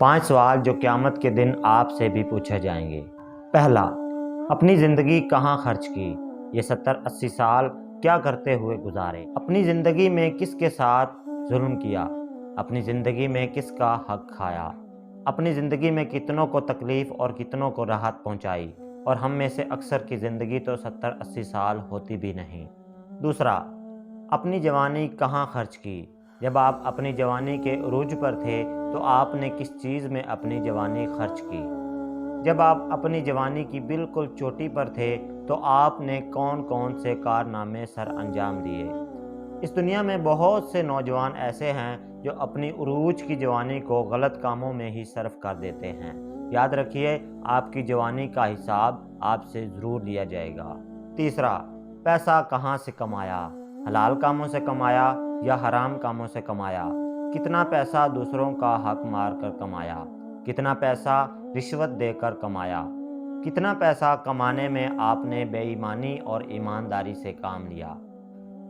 5 سوال جو قیامت کے دن آپ سے بھی پوچھے جائیں گے۔ پہلا، اپنی زندگی کہاں خرچ کی؟ یہ 70-80 سال کیا کرتے ہوئے گزارے؟ اپنی زندگی میں کس کے ساتھ ظلم کیا؟ اپنی زندگی میں کس کا حق کھایا؟ اپنی زندگی میں کتنوں کو تکلیف اور کتنوں کو راحت پہنچائی؟ اور ہم میں سے اکثر کی زندگی تو 70-80 سال ہوتی بھی نہیں۔ دوسرا، اپنی جوانی کہاں خرچ کی؟ جب آپ اپنی جوانی کے عروج پر تھے تو آپ نے کس چیز میں اپنی جوانی خرچ کی؟ جب آپ اپنی جوانی کی بالکل چوٹی پر تھے تو آپ نے کون کون سے کارنامے سر انجام دیے؟ اس دنیا میں بہت سے نوجوان ایسے ہیں جو اپنی عروج کی جوانی کو غلط کاموں میں ہی صرف کر دیتے ہیں۔ یاد رکھیے، آپ کی جوانی کا حساب آپ سے ضرور لیا جائے گا۔ تیسرا، پیسہ کہاں سے کمایا؟ حلال کاموں سے کمایا یا حرام کاموں سے کمایا؟ کتنا پیسہ دوسروں کا حق مار کر کمایا؟ کتنا پیسہ رشوت دے کر کمایا؟ کتنا پیسہ کمانے میں آپ نے بے ایمانی اور ایمانداری سے کام لیا؟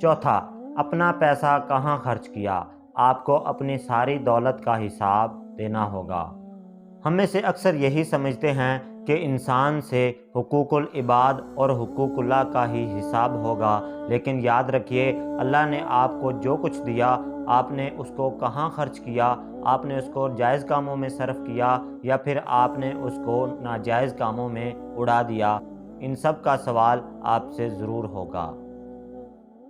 چوتھا، اپنا پیسہ کہاں خرچ کیا؟ آپ کو اپنی ساری دولت کا حساب دینا ہوگا۔ ہم میں سے اکثر یہی سمجھتے ہیں کہ انسان سے حقوق العباد اور حقوق اللہ کا ہی حساب ہوگا، لیکن یاد رکھیے، اللہ نے آپ کو جو کچھ دیا، آپ نے اس کو کہاں خرچ کیا؟ آپ نے اس کو جائز کاموں میں صرف کیا یا پھر آپ نے اس کو ناجائز کاموں میں اڑا دیا؟ ان سب کا سوال آپ سے ضرور ہوگا۔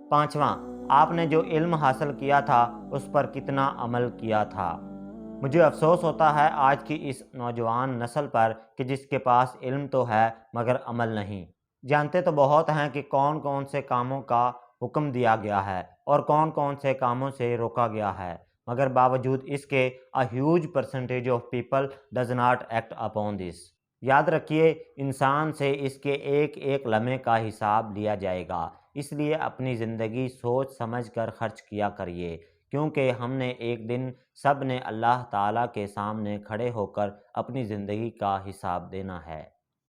پانچواں، آپ نے جو علم حاصل کیا تھا اس پر کتنا عمل کیا تھا؟ مجھے افسوس ہوتا ہے آج کی اس نوجوان نسل پر کہ جس کے پاس علم تو ہے مگر عمل نہیں۔ جانتے تو بہت ہیں کہ کون کون سے کاموں کا حکم دیا گیا ہے اور کون کون سے کاموں سے روکا گیا ہے، مگر باوجود اس کے a huge percentage of people does not act upon this۔ یاد رکھیے، انسان سے اس کے ایک ایک لمحے کا حساب لیا جائے گا، اس لیے اپنی زندگی سوچ سمجھ کر خرچ کیا کریے، کیونکہ ہم نے ایک دن سب نے اللہ تعالیٰ کے سامنے کھڑے ہو کر اپنی زندگی کا حساب دینا ہے۔